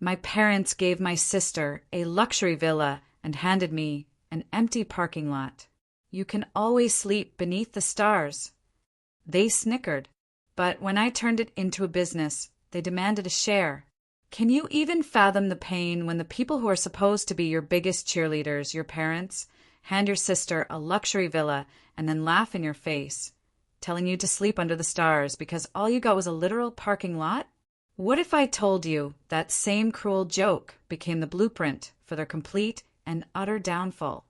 My parents gave my sister a luxury villa and handed me an empty parking lot. You can always sleep beneath the stars. They snickered, but when I turned it into a business, they demanded a share. Can you even fathom the pain when the people who are supposed to be your biggest cheerleaders, your parents, hand your sister a luxury villa and then laugh in your face, telling you to sleep under the stars because all you got was a literal parking lot? What if I told you that same cruel joke became the blueprint for their complete and utter downfall?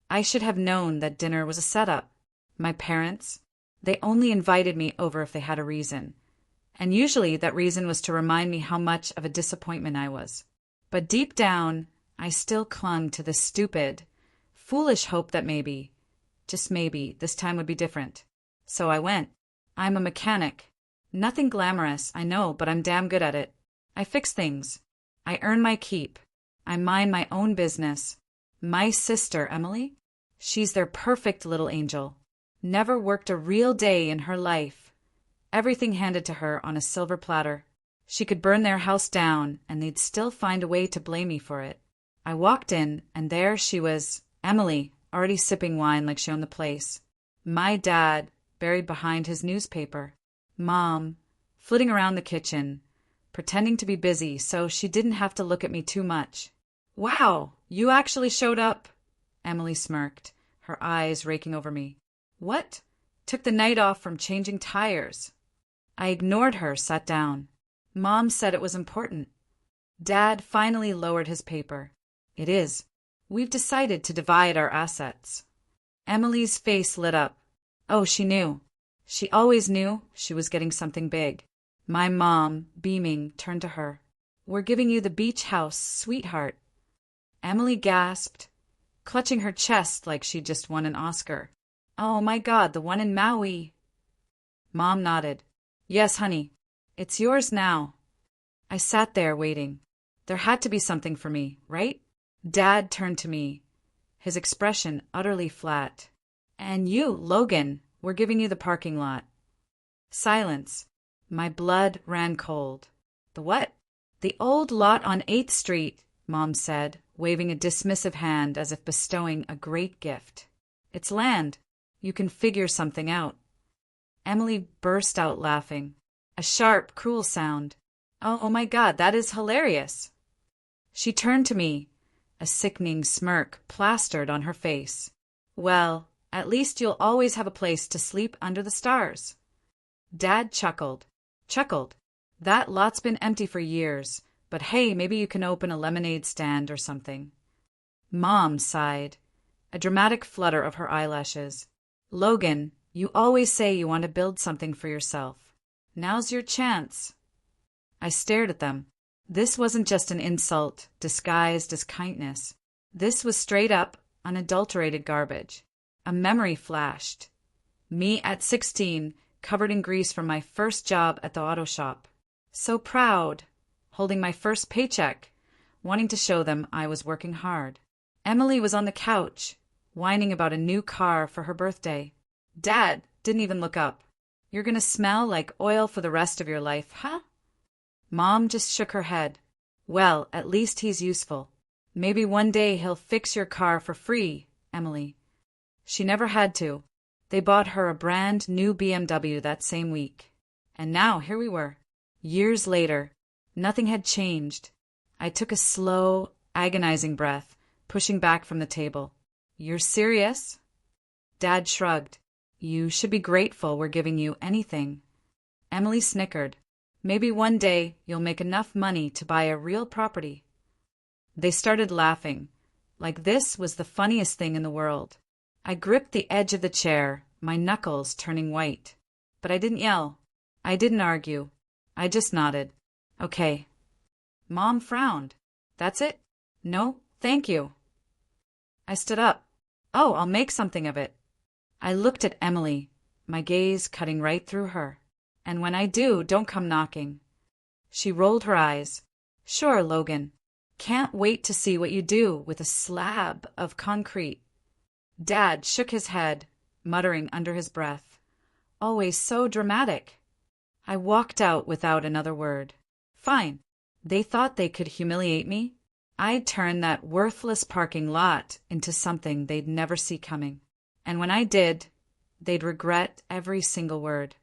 I should have known that dinner was a setup. My parents, they only invited me over if they had a reason. And usually that reason was to remind me how much of a disappointment I was. But deep down, I still clung to the stupid, foolish hope that maybe, just maybe, this time would be different. So I went. I'm a mechanic. Nothing glamorous, I know, but I'm damn good at it. I fix things. I earn my keep. I mind my own business. My sister, Emily, she's their perfect little angel. Never worked a real day in her life. Everything handed to her on a silver platter. She could burn their house down, and they'd still find a way to blame me for it. I walked in, and there she was, Emily, already sipping wine like she owned the place. My dad, buried behind his newspaper. Mom, flitting around the kitchen, pretending to be busy so she didn't have to look at me too much. Wow, you actually showed up, Emily smirked, her eyes raking over me. What? Took the night off from changing tires. I ignored her, sat down. Mom said it was important. Dad finally lowered his paper. It is. We've decided to divide our assets. Emily's face lit up. Oh, she knew. She always knew she was getting something big. My mom, beaming, turned to her. We're giving you the beach house, sweetheart. Emily gasped, clutching her chest like she'd just won an Oscar. Oh my God, the one in Maui. Mom nodded. Yes, honey. It's yours now. I sat there waiting. There had to be something for me, right? Dad turned to me, his expression utterly flat. And you, Logan, we're giving you the parking lot. Silence. My blood ran cold. The what? The old lot on 8th Street, Mom said, waving a dismissive hand as if bestowing a great gift. It's land. You can figure something out. Emily burst out laughing. A sharp, cruel sound. Oh my God, that is hilarious. She turned to me, a sickening smirk plastered on her face. Well, at least you'll always have a place to sleep under the stars. Dad chuckled. That lot's been empty for years, but hey, maybe you can open a lemonade stand or something. Mom sighed, a dramatic flutter of her eyelashes. Logan, you always say you want to build something for yourself. Now's your chance. I stared at them. This wasn't just an insult disguised as kindness. This was straight up, unadulterated garbage. A memory flashed. Me at 16, covered in grease from my first job at the auto shop. So proud, holding my first paycheck, wanting to show them I was working hard. Emily was on the couch, whining about a new car for her birthday. Dad didn't even look up. You're gonna smell like oil for the rest of your life, huh? Mom just shook her head. Well, at least he's useful. Maybe one day he'll fix your car for free, Emily. She never had to. They bought her a brand new BMW that same week. And now here we were. Years later, nothing had changed. I took a slow, agonizing breath, pushing back from the table. You're serious? Dad shrugged. You should be grateful we're giving you anything. Emily snickered. Maybe one day you'll make enough money to buy a real property. They started laughing, like this was the funniest thing in the world. I gripped the edge of the chair, my knuckles turning white. But I didn't yell. I didn't argue. I just nodded. Okay. Mom frowned. That's it? No, thank you. I stood up. Oh, I'll make something of it. I looked at Emily, my gaze cutting right through her. And when I do, don't come knocking. She rolled her eyes. Sure, Logan. Can't wait to see what you do with a slab of concrete. Dad shook his head, muttering under his breath. Always so dramatic. I walked out without another word. Fine. They thought they could humiliate me. I'd turn that worthless parking lot into something they'd never see coming. And when I did, they'd regret every single word.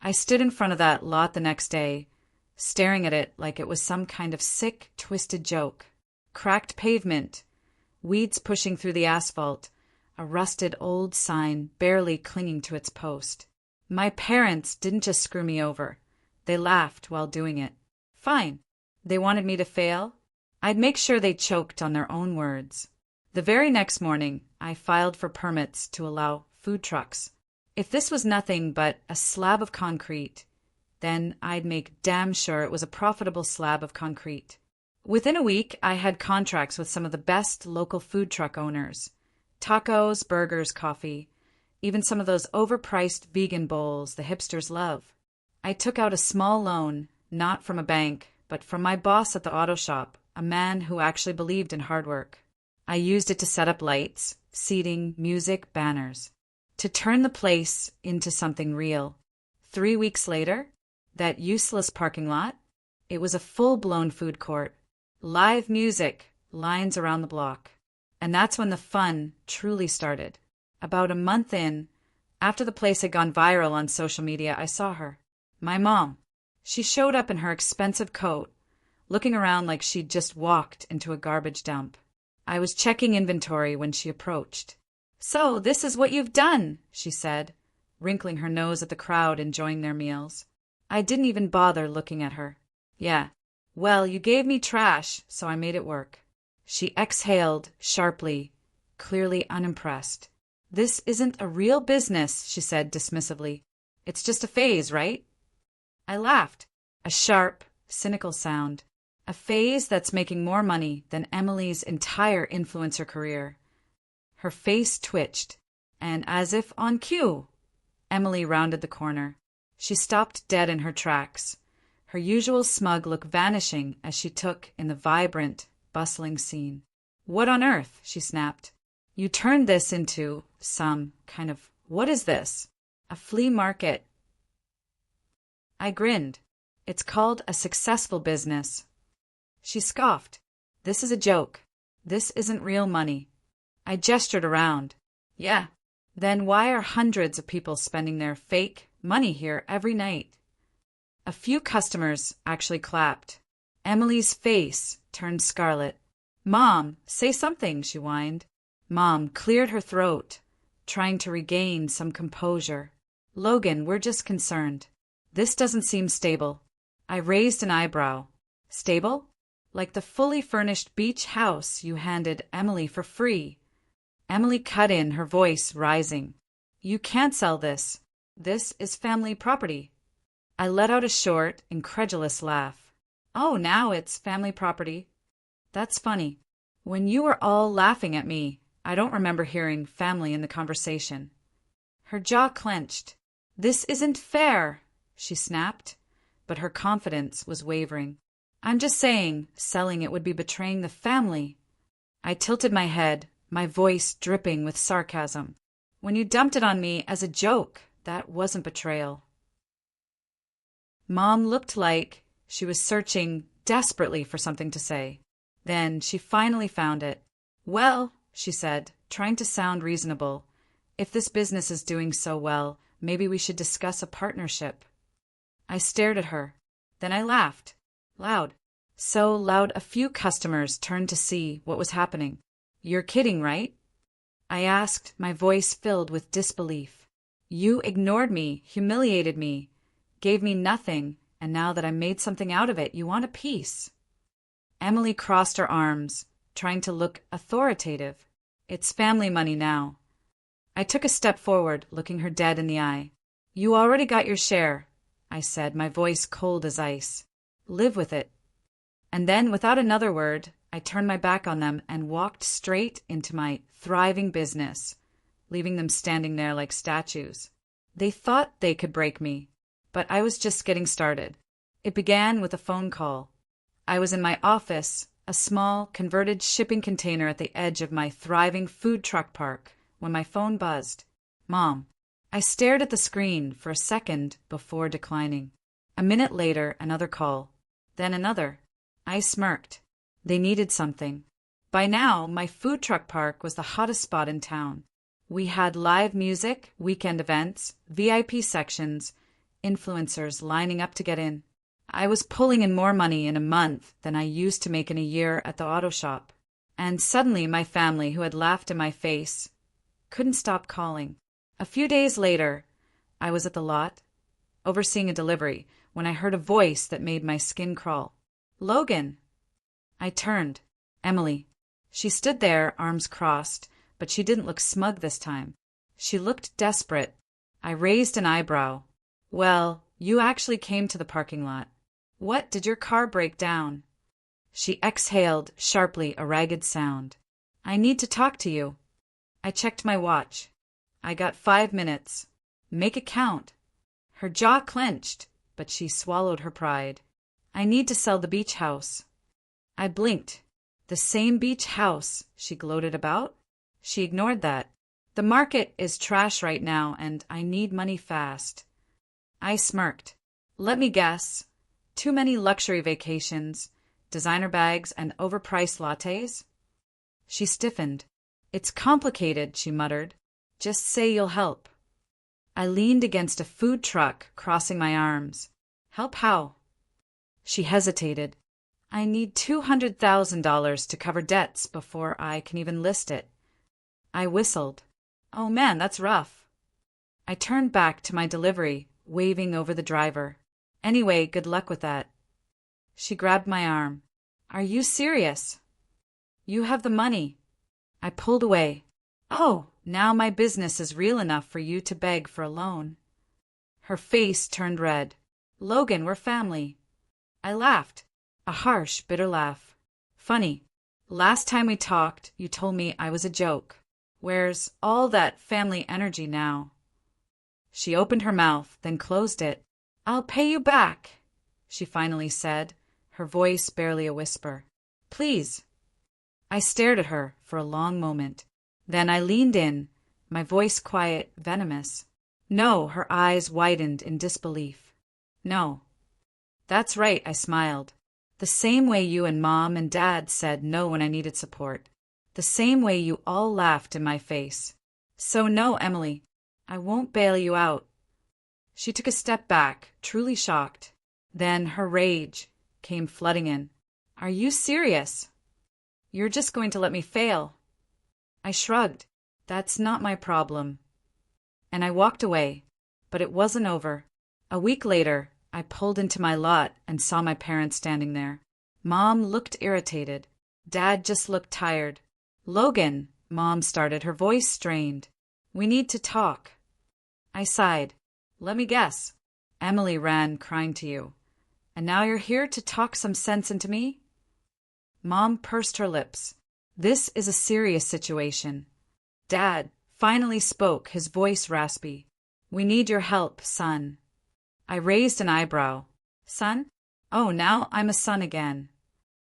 I stood in front of that lot the next day, staring at it like it was some kind of sick, twisted joke. Cracked pavement, weeds pushing through the asphalt, a rusted old sign barely clinging to its post. My parents didn't just screw me over. They laughed while doing it. Fine. They wanted me to fail. I'd make sure they choked on their own words. The very next morning, I filed for permits to allow food trucks. If this was nothing but a slab of concrete, then I'd make damn sure it was a profitable slab of concrete. Within a week, I had contracts with some of the best local food truck owners. Tacos, burgers, coffee, even some of those overpriced vegan bowls the hipsters love. I took out a small loan, not from a bank, but from my boss at the auto shop, a man who actually believed in hard work. I used it to set up lights, seating, music, banners, to turn the place into something real. 3 weeks later, that useless parking lot, it was a full-blown food court. Live music, lines around the block. And that's when the fun truly started. About a month in, after the place had gone viral on social media, I saw her. My mom. She showed up in her expensive coat, looking around like she'd just walked into a garbage dump. I was checking inventory when she approached. "So, this is what you've done," she said, wrinkling her nose at the crowd enjoying their meals. I didn't even bother looking at her. "Yeah. Well, you gave me trash, so I made it work." She exhaled sharply, clearly unimpressed. "This isn't a real business," she said dismissively. "It's just a phase, right?" I laughed. A sharp, cynical sound. A phase that's making more money than Emily's entire influencer career. Her face twitched, and as if on cue, Emily rounded the corner. She stopped dead in her tracks, her usual smug look vanishing as she took in the vibrant, bustling scene. "What on earth?" she snapped. "You turned this into some kind of, what is this? A flea market?" I grinned. "It's called a successful business." She scoffed. "This is a joke. This isn't real money." I gestured around. "Yeah. Then why are hundreds of people spending their fake money here every night?" A few customers actually clapped. Emily's face turned scarlet. "Mom, say something," she whined. Mom cleared her throat, trying to regain some composure. "Logan, we're just concerned. This doesn't seem stable." I raised an eyebrow. "Stable? Like the fully furnished beach house you handed Emily for free." Emily cut in, her voice rising. "You can't sell this. This is family property." I let out a short, incredulous laugh. "Oh, now it's family property. That's funny. When you were all laughing at me, I don't remember hearing family in the conversation." Her jaw clenched. "This isn't fair," she snapped, but her confidence was wavering. "I'm just saying, selling it would be betraying the family." I tilted my head, my voice dripping with sarcasm. "When you dumped it on me as a joke, that wasn't betrayal." Mom looked like she was searching desperately for something to say. Then she finally found it. "Well," she said, trying to sound reasonable, "if this business is doing so well, maybe we should discuss a partnership." I stared at her. Then I laughed. Loud. So loud a few customers turned to see what was happening. "You're kidding, right?" I asked, my voice filled with disbelief. "You ignored me, humiliated me, gave me nothing, and now that I made something out of it, you want a piece." Emily crossed her arms, trying to look authoritative. "It's family money now." I took a step forward, looking her dead in the eye. "You already got your share," I said, my voice cold as ice. "Live with it." And then, without another word, I turned my back on them and walked straight into my thriving business, leaving them standing there like statues. They thought they could break me, but I was just getting started. It began with a phone call. I was in my office, a small, converted shipping container at the edge of my thriving food truck park, when my phone buzzed. "Mom." I stared at the screen for a second before declining. A minute later, another call. Then another. I smirked. They needed something. By now, my food truck park was the hottest spot in town. We had live music, weekend events, VIP sections, influencers lining up to get in. I was pulling in more money in a month than I used to make in a year at the auto shop. And suddenly my family, who had laughed in my face, couldn't stop calling. A few days later, I was at the lot, overseeing a delivery, when I heard a voice that made my skin crawl. Logan! I turned. Emily. She stood there, arms crossed, but she didn't look smug this time. She looked desperate. I raised an eyebrow. Well, you actually came to the parking lot. What, did your car break down? She exhaled sharply, a ragged sound. I need to talk to you. I checked my watch. I got 5 minutes. Make it count. Her jaw clenched, but she swallowed her pride. I need to sell the beach house. I blinked. The same beach house she gloated about? She ignored that. The market is trash right now, and I need money fast. I smirked. Let me guess. Too many luxury vacations, designer bags, and overpriced lattes? She stiffened. It's complicated, she muttered. Just say you'll help. I leaned against a food truck, crossing my arms. Help how? She hesitated. I need $200,000 to cover debts before I can even list it. I whistled. Oh man, that's rough. I turned back to my delivery, waving over the driver. Anyway, good luck with that. She grabbed my arm. Are you serious? You have the money. I pulled away. Oh, now my business is real enough for you to beg for a loan. Her face turned red. Logan, we're family. I laughed. A harsh, bitter laugh. Funny. Last time we talked, you told me I was a joke. Where's all that family energy now? She opened her mouth, then closed it. I'll pay you back, she finally said, her voice barely a whisper. Please. I stared at her for a long moment. Then I leaned in, my voice quiet, venomous. No, her eyes widened in disbelief. No. That's right, I smiled. The same way you and Mom and Dad said no when I needed support. The same way you all laughed in my face. So no, Emily, I won't bail you out. She took a step back, truly shocked. Then her rage came flooding in. Are you serious? You're just going to let me fail? I shrugged. That's not my problem. And I walked away. But it wasn't over. A week later, I pulled into my lot and saw my parents standing there. Mom looked irritated. Dad just looked tired. Logan, Mom started, her voice strained. We need to talk. I sighed. Let me guess. Emily ran crying to you. And now you're here to talk some sense into me? Mom pursed her lips. This is a serious situation. Dad finally spoke, his voice raspy. We need your help, son. I raised an eyebrow. Son? Oh, now I'm a son again.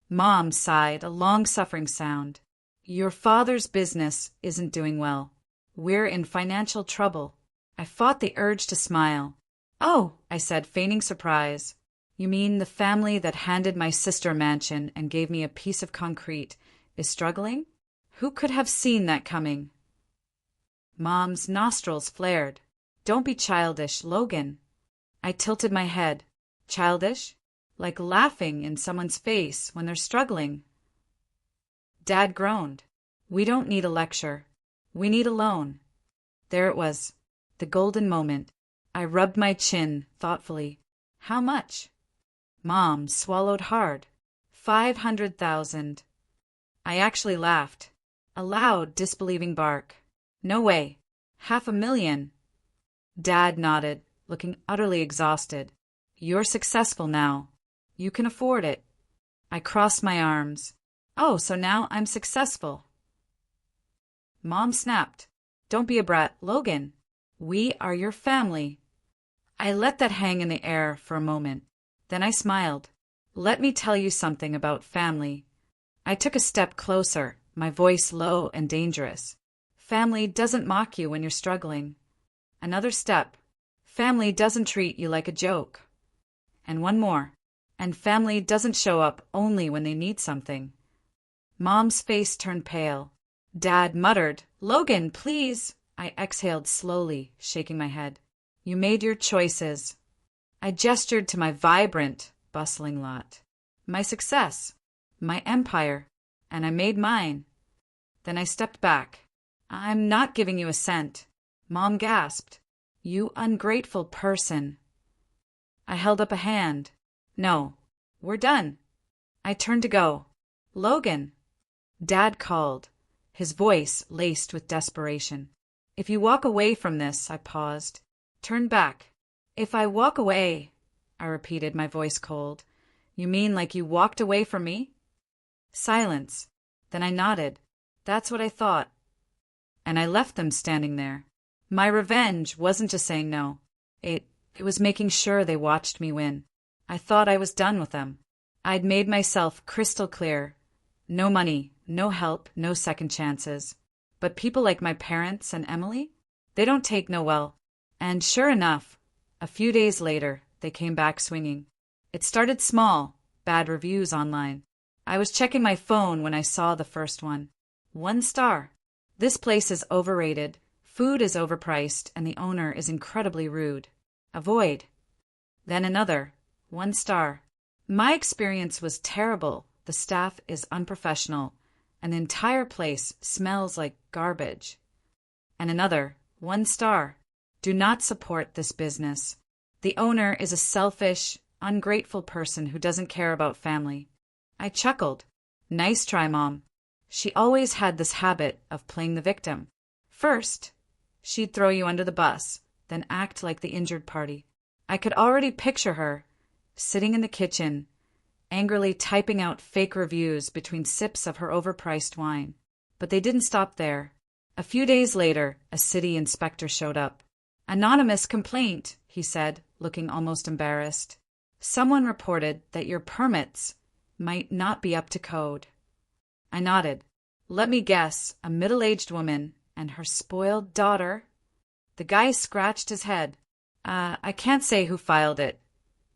Mom sighed, a long-suffering sound. Your father's business isn't doing well. We're in financial trouble. I fought the urge to smile. Oh, I said, feigning surprise. You mean the family that handed my sister a mansion and gave me a piece of concrete is struggling? Who could have seen that coming? Mom's nostrils flared. Don't be childish, Logan. I tilted my head. Childish? Like laughing in someone's face when they're struggling. Dad groaned. We don't need a lecture. We need a loan. There it was. The golden moment. I rubbed my chin thoughtfully. How much? Mom swallowed hard. 500,000. I actually laughed. A loud, disbelieving bark. No way. 500,000. Dad nodded, looking utterly exhausted. You're successful now. You can afford it. I crossed my arms. Oh, so now I'm successful. Mom snapped. Don't be a brat, Logan. We are your family. I let that hang in the air for a moment. Then I smiled. Let me tell you something about family. I took a step closer, my voice low and dangerous. Family doesn't mock you when you're struggling. Another step. Family doesn't treat you like a joke. And one more. And family doesn't show up only when they need something. Mom's face turned pale. Dad muttered, "Logan, please." I exhaled slowly, shaking my head. "You made your choices." I gestured to my vibrant, bustling lot. My success. My empire. And I made mine. Then I stepped back. "I'm not giving you a cent." Mom gasped. "You ungrateful person." I held up a hand. "No, we're done." I turned to go. "Logan." Dad called, his voice laced with desperation. "If you walk away from this," I paused. "Turn back." "If I walk away," I repeated, my voice cold. "You mean like you walked away from me?" Silence. Then I nodded. "That's what I thought." And I left them standing there. My revenge wasn't just saying no. It was making sure they watched me win. I thought I was done with them. I'd made myself crystal clear. No money, no help, no second chances. But people like my parents and Emily, they don't take no well. And sure enough, a few days later, they came back swinging. It started small, bad reviews online. I was checking my phone when I saw the first one. 1 star. "This place is overrated, food is overpriced, and the owner is incredibly rude. Avoid." Then another. 1 star. "My experience was terrible. The staff is unprofessional, and the entire place smells like garbage." And another. 1 star. "Do not support this business. The owner is a selfish, ungrateful person who doesn't care about family." I chuckled. "Nice try, Mom." She always had this habit of playing the victim. First, she'd throw you under the bus, then act like the injured party. I could already picture her, sitting in the kitchen, angrily typing out fake reviews between sips of her overpriced wine. But they didn't stop there. A few days later, a city inspector showed up. "Anonymous complaint," he said, looking almost embarrassed. "Someone reported that your permits might not be up to code." I nodded. "Let me guess, a middle-aged woman and her spoiled daughter?" The guy scratched his head. I can't say who filed it,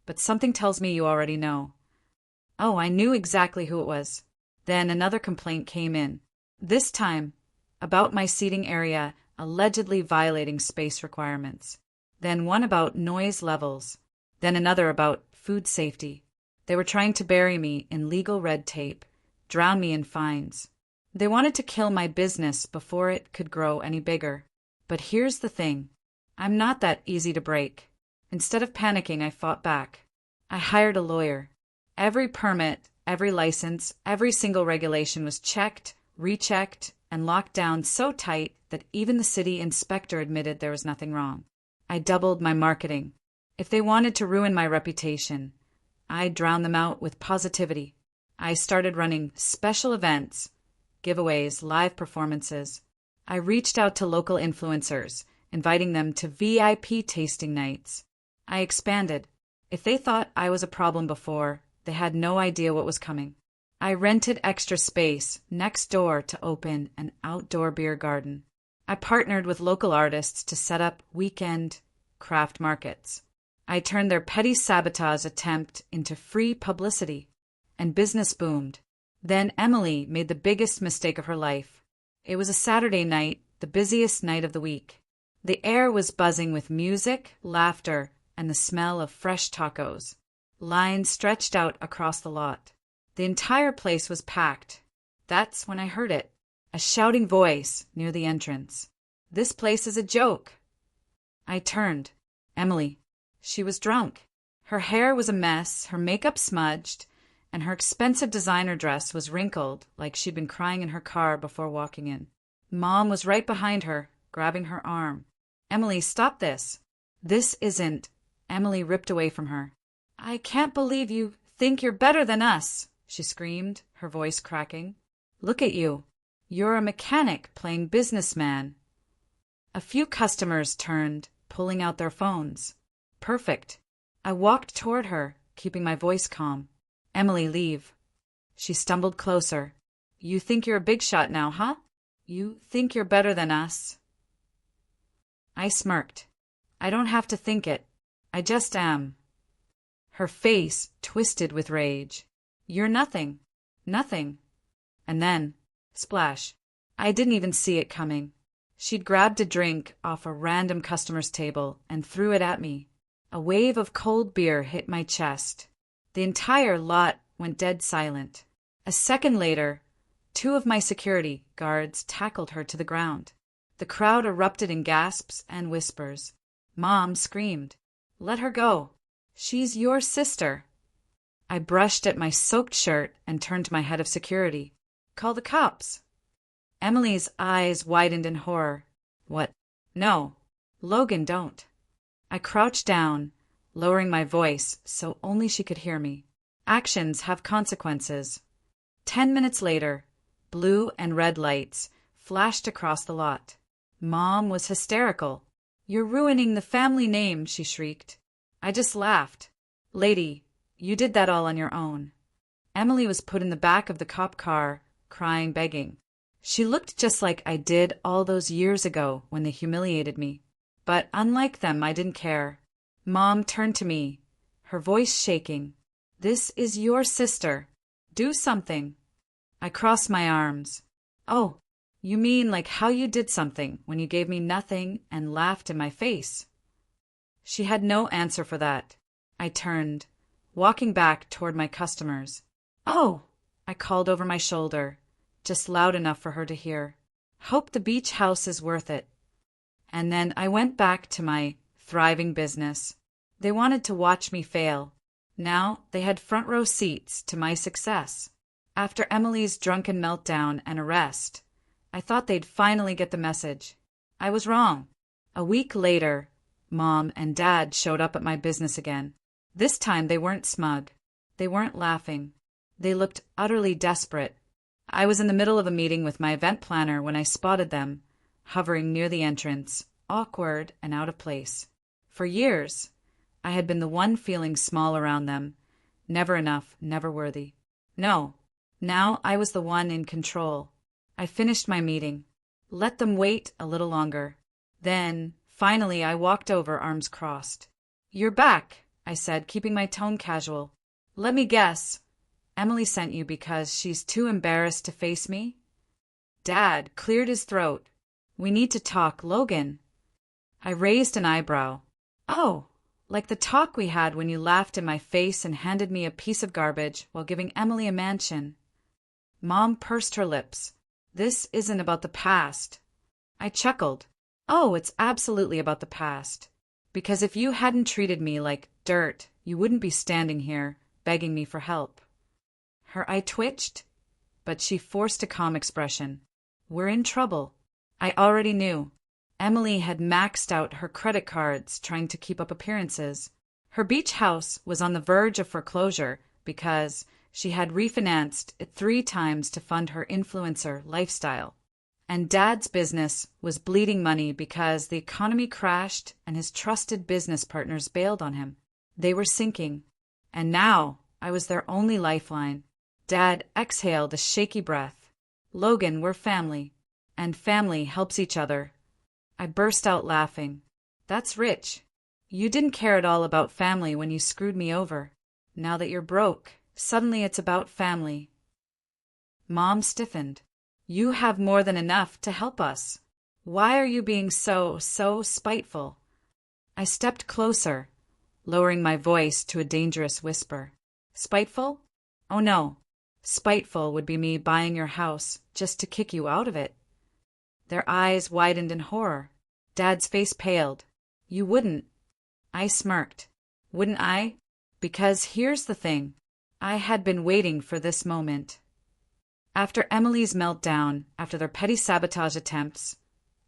but something tells me you already know." Oh, I knew exactly who it was. Then another complaint came in. This time, about my seating area allegedly violating space requirements. Then one about noise levels. Then another about food safety. They were trying to bury me in legal red tape, drown me in fines. They wanted to kill my business before it could grow any bigger. But here's the thing. I'm not that easy to break. Instead of panicking, I fought back. I hired a lawyer. Every permit, every license, every single regulation was checked, rechecked, and locked down so tight that even the city inspector admitted there was nothing wrong. I doubled my marketing. If they wanted to ruin my reputation, I'd drown them out with positivity. I started running special events, giveaways, live performances. I reached out to local influencers, inviting them to VIP tasting nights. I expanded. If they thought I was a problem before, they had no idea what was coming. I rented extra space next door to open an outdoor beer garden. I partnered with local artists to set up weekend craft markets. I turned their petty sabotage attempt into free publicity, and business boomed. Then Emily made the biggest mistake of her life. It was a Saturday night, the busiest night of the week. The air was buzzing with music, laughter, and the smell of fresh tacos. Lines stretched out across the lot. The entire place was packed. That's when I heard it. A shouting voice near the entrance. "This place is a joke." I turned. Emily. She was drunk. Her hair was a mess, her makeup smudged, and her expensive designer dress was wrinkled like she'd been crying in her car before walking in. Mom was right behind her, grabbing her arm. "Emily, stop this." "This isn't." Emily ripped away from her. "I can't believe you think you're better than us," she screamed, her voice cracking. "Look at you. You're a mechanic playing businessman." A few customers turned, pulling out their phones. Perfect. I walked toward her, keeping my voice calm. "Emily, leave." She stumbled closer. "You think you're a big shot now, huh? You think you're better than us?" I smirked. "I don't have to think it. I just am." Her face twisted with rage. You're nothing. Nothing. And then, splash. I didn't even see it coming. She'd grabbed a drink off a random customer's table and threw it at me. A wave of cold beer hit my chest. The entire lot went dead silent. A second later, 2 of my security guards tackled her to the ground. The crowd erupted in gasps and whispers. Mom screamed, "Let her go. She's your sister." I brushed at my soaked shirt and turned to my head of security. "Call the cops." Emily's eyes widened in horror. "What? No. Logan, don't." I crouched down, lowering my voice so only she could hear me. Actions have consequences. 10 minutes later, blue and red lights flashed across the lot. Mom was hysterical. "You're ruining the family name," she shrieked. I just laughed. "Lady, you did that all on your own." Emily was put in the back of the cop car, crying, begging. She looked just like I did all those years ago when they humiliated me. But unlike them, I didn't care. Mom turned to me, her voice shaking. "This is your sister. Do something." I crossed my arms. "Oh, you mean like how you did something when you gave me nothing and laughed in my face?" She had no answer for that. I turned, walking back toward my customers. "Oh!" I called over my shoulder, just loud enough for her to hear. "Hope the beach house is worth it." And then I went back to my thriving business. They wanted to watch me fail. Now they had front row seats to my success. After Emily's drunken meltdown and arrest, I thought they'd finally get the message. I was wrong. A week later, Mom and Dad showed up at my business again. This time they weren't smug. They weren't laughing. They looked utterly desperate. I was in the middle of a meeting with my event planner when I spotted them, hovering near the entrance, awkward and out of place. For years, I had been the one feeling small around them, never enough, never worthy. No, now I was the one in control. I finished my meeting. Let them wait a little longer. Then, finally, I walked over, arms crossed. "You're back," I said, keeping my tone casual. "Let me guess. Emily sent you because she's too embarrassed to face me?" Dad cleared his throat. "We need to talk, Logan." I raised an eyebrow. "Oh, like the talk we had when you laughed in my face and handed me a piece of garbage while giving Emily a mansion." Mom pursed her lips. "This isn't about the past." I chuckled. "Oh, it's absolutely about the past. Because if you hadn't treated me like dirt, you wouldn't be standing here, begging me for help." Her eye twitched, but she forced a calm expression. "We're in trouble." I already knew. Emily had maxed out her credit cards trying to keep up appearances. Her beach house was on the verge of foreclosure because she had refinanced it 3 times to fund her influencer lifestyle. And Dad's business was bleeding money because the economy crashed and his trusted business partners bailed on him. They were sinking. And now I was their only lifeline. Dad exhaled a shaky breath. "Logan, we're family. And family helps each other." I burst out laughing. "That's rich. You didn't care at all about family when you screwed me over. Now that you're broke, suddenly it's about family." Mom stiffened. "You have more than enough to help us. Why are you being so spiteful?" I stepped closer, lowering my voice to a dangerous whisper. "Spiteful? Oh no. Spiteful would be me buying your house just to kick you out of it." Their eyes widened in horror. Dad's face paled. "You wouldn't." I smirked. "Wouldn't I? Because here's the thing. I had been waiting for this moment. After Emily's meltdown, after their petty sabotage attempts,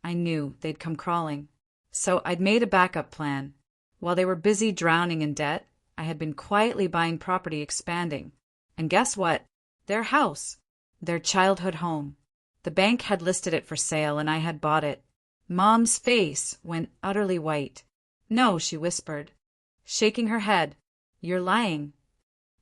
I knew they'd come crawling. So I'd made a backup plan. While they were busy drowning in debt, I had been quietly buying property, expanding. And guess what? Their house. Their childhood home. The bank had listed it for sale and I had bought it. Mom's face went utterly white. "No," she whispered, shaking her head. "You're lying."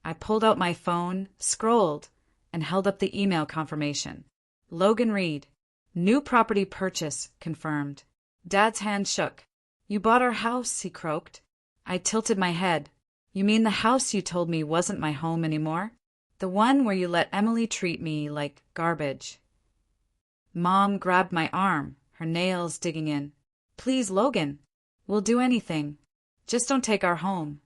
I pulled out my phone, scrolled, and held up the email confirmation. Logan Reed. New property purchase confirmed. Dad's hand shook. "You bought our house," he croaked. I tilted my head. You mean the house you told me wasn't my home anymore? The one where you let Emily treat me like garbage. Mom grabbed my arm, her nails digging in. Please, Logan. We'll do anything. Just don't take our home.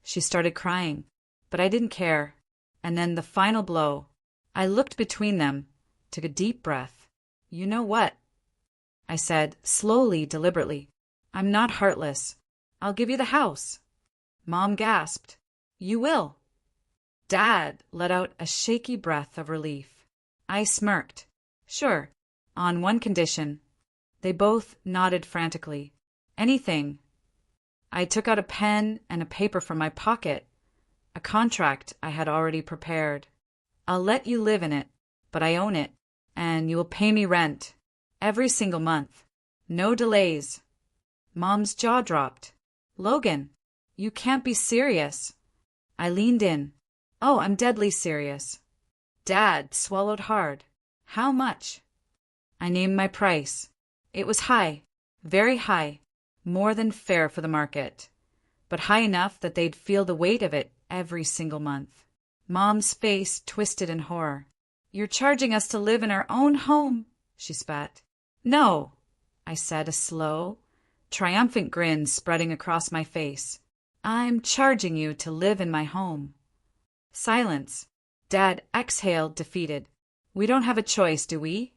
She started crying, but I didn't care. And then the final blow. I looked between them, took a deep breath. You know what? I said, slowly, deliberately. I'm not heartless. I'll give you the house. Mom gasped. You will. Dad let out a shaky breath of relief. I smirked. Sure, on one condition. They both nodded frantically. Anything. I took out a pen and a paper from my pocket, a contract I had already prepared. I'll let you live in it, but I own it, and you will pay me rent every single month. No delays. Mom's jaw dropped. Logan, you can't be serious. I leaned in. Oh, I'm deadly serious. Dad swallowed hard. How much? I named my price. It was high, very high, more than fair for the market, but high enough that they'd feel the weight of it every single month. Mom's face twisted in horror. You're charging us to live in our own home, she spat. No, I said, a slow, triumphant grin spreading across my face. I'm charging you to live in my home. Silence. Dad exhaled, defeated. We don't have a choice, do we?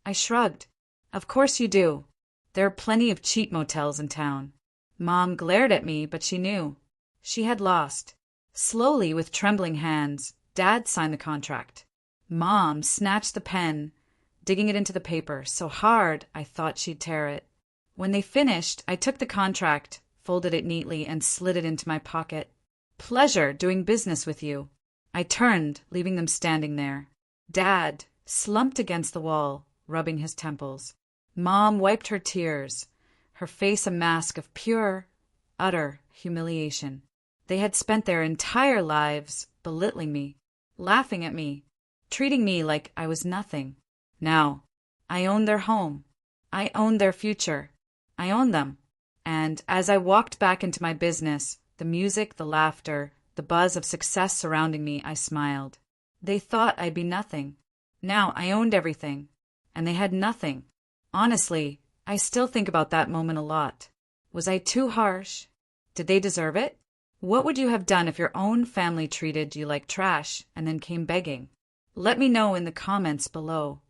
I shrugged. Of course you do. There are plenty of cheap motels in town. Mom glared at me, but she knew. She had lost. Slowly, with trembling hands, Dad signed the contract. Mom snatched the pen, digging it into the paper so hard I thought she'd tear it. When they finished, I took the contract, folded it neatly, and slid it into my pocket. Pleasure doing business with you. I turned, leaving them standing there. Dad slumped against the wall, rubbing his temples. Mom wiped her tears, her face a mask of pure, utter humiliation. They had spent their entire lives belittling me, laughing at me, treating me like I was nothing. Now, I owned their home. I owned their future. I owned them. And as I walked back into my business, the music, the laughter, the buzz of success surrounding me, I smiled. They thought I'd be nothing. Now I owned everything, and they had nothing. Honestly, I still think about that moment a lot. Was I too harsh? Did they deserve it? What would you have done if your own family treated you like trash and then came begging? Let me know in the comments below.